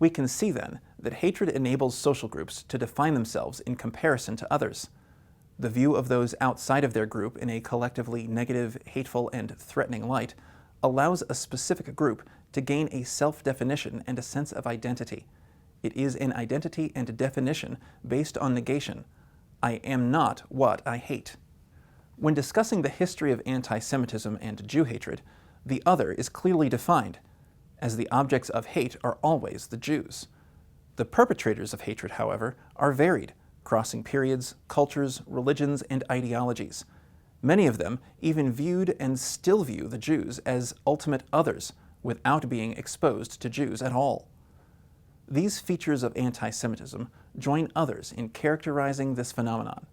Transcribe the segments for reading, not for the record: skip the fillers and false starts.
We can see then that hatred enables social groups to define themselves in comparison to others. The view of those outside of their group in a collectively negative, hateful, and threatening light allows a specific group to gain a self-definition and a sense of identity. It is an identity and definition based on negation. I am not what I hate. When discussing the history of anti-Semitism and Jew hatred, the other is clearly defined, as the objects of hate are always the Jews. The perpetrators of hatred, however, are varied, crossing periods, cultures, religions, and ideologies. Many of them even viewed and still view the Jews as ultimate others without being exposed to Jews at all. These features of anti-Semitism join others in characterizing this phenomenon.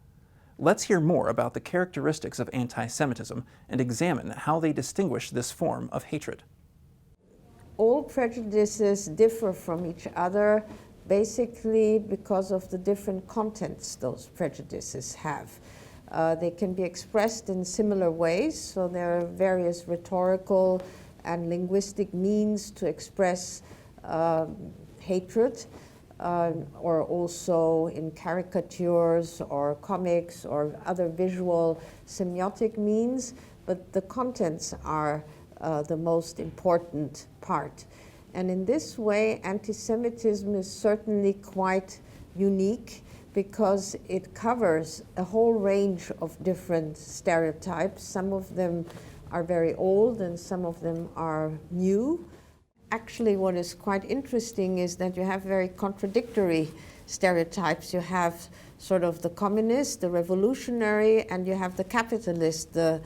Let's hear more about the characteristics of anti-Semitism and examine how they distinguish this form of hatred. All prejudices differ from each other basically because of the different contents those prejudices have. They can be expressed in similar ways, so there are various rhetorical and linguistic means to express hatred, or also in caricatures or comics or other visual semiotic means, but the contents are the most important part. And in this way, anti-Semitism is certainly quite unique because it covers a whole range of different stereotypes. Some of them are very old and some of them are new. Actually, what is quite interesting is that you have very contradictory stereotypes. You have sort of the communist, the revolutionary, and you have the capitalist, the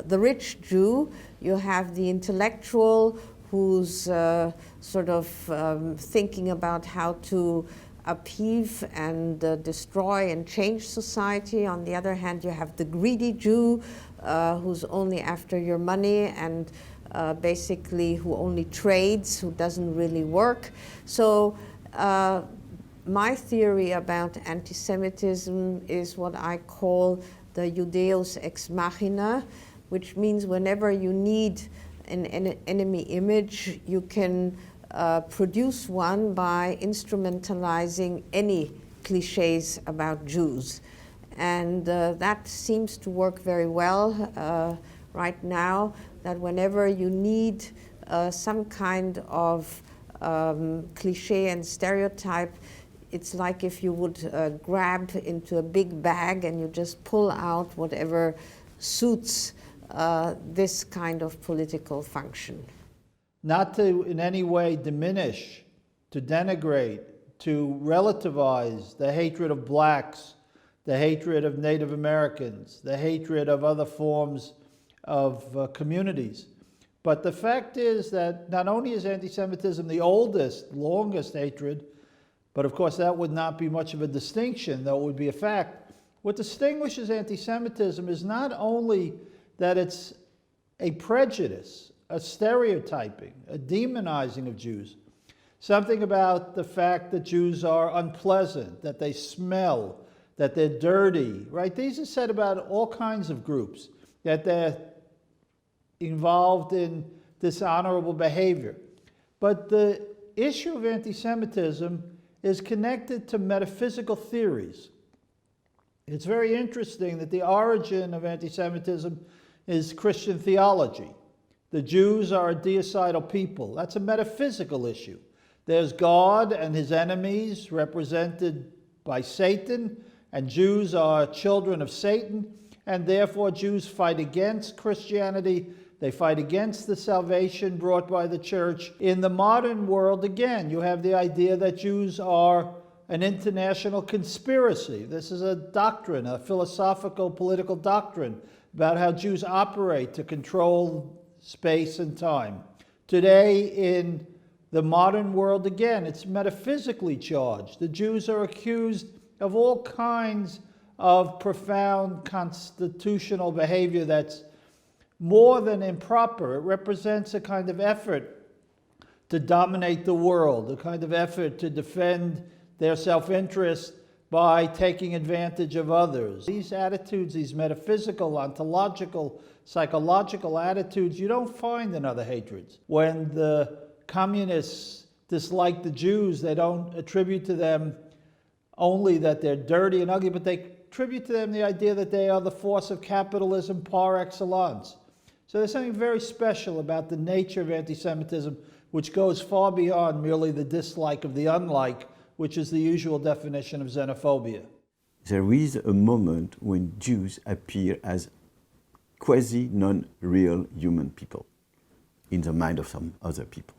rich Jew. You have the intellectual who's sort of thinking about how to upheave and destroy and change society. On the other hand, you have the greedy Jew who's only after your money and basically who only trades, who doesn't really work. So my theory about anti-Semitism is what I call the Judeus ex machina, which means whenever you need an enemy image, you can produce one by instrumentalizing any cliches about Jews. And that seems to work very well right now, that whenever you need some kind of cliche and stereotype, it's like if you would grab into a big bag and you just pull out whatever suits this kind of political function. Not to in any way diminish, to denigrate, to relativize the hatred of blacks, the hatred of Native Americans, the hatred of other forms of communities. But the fact is that not only is anti-Semitism the oldest, longest hatred, but of course that would not be much of a distinction, though it would be a fact. What distinguishes anti-Semitism is not only that it's a prejudice, a stereotyping, a demonizing of Jews, something about the fact that Jews are unpleasant, that they smell, that they're dirty, right? These are said about all kinds of groups, that they're involved in dishonorable behavior. But the issue of anti-Semitism is connected to metaphysical theories. It's very interesting that the origin of anti-Semitism is Christian theology. The Jews are a deicidal people. That's a metaphysical issue. There's God and his enemies represented by Satan, and Jews are children of Satan, and therefore Jews fight against Christianity. They fight against the salvation brought by the church. In the modern world, again, you have the idea that Jews are an international conspiracy. This is a doctrine, a philosophical, political doctrine about how Jews operate to control space and time. Today, in the modern world, again, it's metaphysically charged. The Jews are accused of all kinds of profound constitutional behavior that's more than improper. It represents a kind of effort to dominate the world, a kind of effort to defend their self-interest by taking advantage of others. These attitudes, these metaphysical, ontological, psychological attitudes, you don't find in other hatreds. When the communists dislike the Jews, they don't attribute to them only that they're dirty and ugly, but they attribute to them the idea that they are the force of capitalism par excellence. So there's something very special about the nature of anti-Semitism, which goes far beyond merely the dislike of the unlike, which is the usual definition of xenophobia. There is a moment when Jews appear as quasi-non-real human people in the mind of some other people.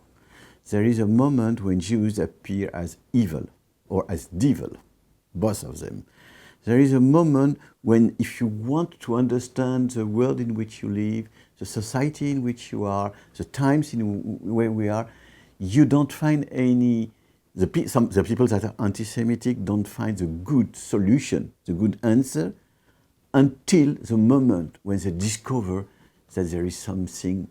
There is a moment when Jews appear as evil or as devil, both of them. There is a moment when, if you want to understand the world in which you live, the society in which you are, the times in where we are, you don't find any, the people that are anti-Semitic don't find the good solution, the good answer, until the moment when they discover that there is something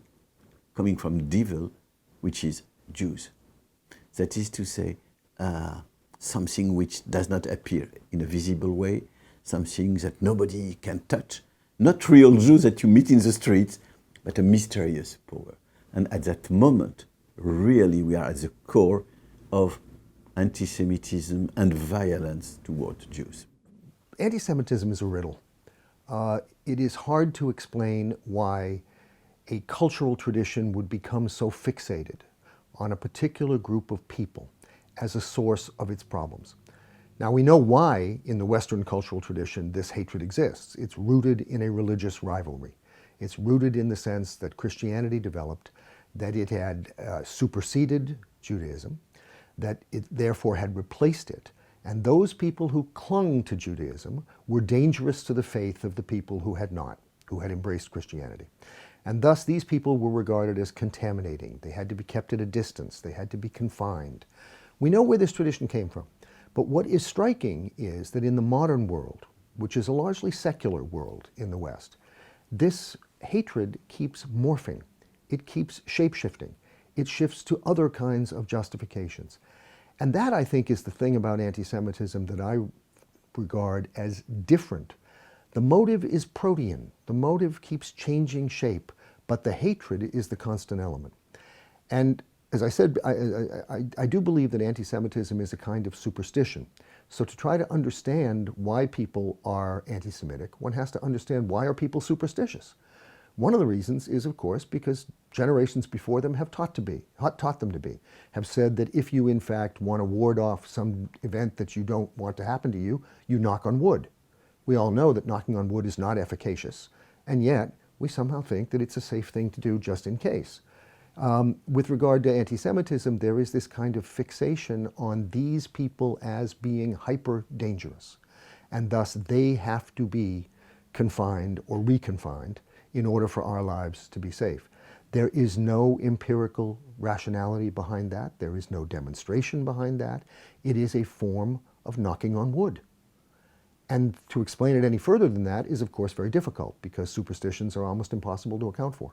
coming from devil, which is Jews. That is to say, something which does not appear in a visible way, something that nobody can touch, not real Jews that you meet in the streets, but a mysterious power. And at that moment, really we are at the core of anti-Semitism and violence towards Jews. Anti-Semitism is a riddle. It is hard to explain why a cultural tradition would become so fixated on a particular group of people as a source of its problems. Now, we know why in the Western cultural tradition this hatred exists. It's rooted in a religious rivalry. It's rooted in the sense that Christianity developed, that it had superseded Judaism, that it therefore had replaced it. And those people who clung to Judaism were dangerous to the faith of the people who had not, who had embraced Christianity. And thus these people were regarded as contaminating. They had to be kept at a distance. They had to be confined. We know where this tradition came from. But what is striking is that in the modern world, which is a largely secular world in the West, this hatred keeps morphing. It keeps shape-shifting. It shifts to other kinds of justifications. And that, I think, is the thing about anti-Semitism that I regard as different. The motive is protean. The motive keeps changing shape, but the hatred is the constant element. And as I said, I do believe that anti-Semitism is a kind of superstition. So to try to understand why people are anti-Semitic, one has to understand why are people superstitious. One of the reasons is, of course, because generations before them have taught them to be, have said that if you in fact want to ward off some event that you don't want to happen to you, you knock on wood. We all know that knocking on wood is not efficacious, and yet we somehow think that it's a safe thing to do just in case. With regard to anti-Semitism, there is this kind of fixation on these people as being hyper-dangerous, and thus they have to be confined or reconfined in order for our lives to be safe. There is no empirical rationality behind that. There is no demonstration behind that. It is a form of knocking on wood. And to explain it any further than that is, of course, very difficult because superstitions are almost impossible to account for.